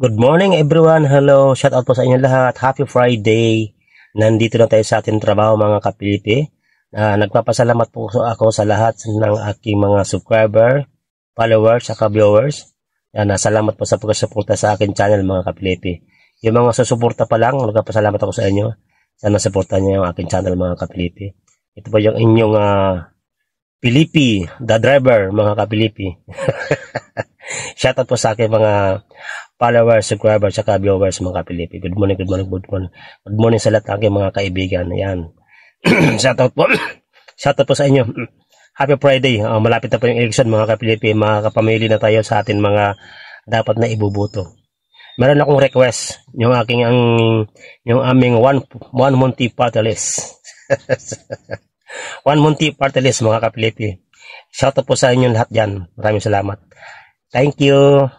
Good morning everyone. Hello. Shout out po sa inyo lahat. Happy Friday. Nandito na tayo sa ating trabaho mga kapilipi. Nagpapasalamat po ako sa lahat ng aking mga subscriber, followers, at viewers. Salamat po sa pagsuporta sa aking channel mga kapilipi. Yung mga susuporta pa lang, nagpapasalamat ako sa inyo. Sana suportahan niyo yung aking channel mga kapilipi. Ito po yung inyong Pilipi, the driver mga kapilipi. Shout out po sa aking mga followers, subscribers, at viewers mga kapilipi. Good morning, good morning, good morning. Good morning sa lahat ng aking mga kaibigan. Ayan. Shout out po. Shout out po sa inyo. Happy Friday. Malapit na po yung election mga kapilipi. Mga kapamili na tayo sa atin mga dapat na ibubuto. Meron akong request. Yung aming one month party list. One month party list mga kapilipi. Shout out po sa inyo lahat dyan. Maraming salamat. Thank you.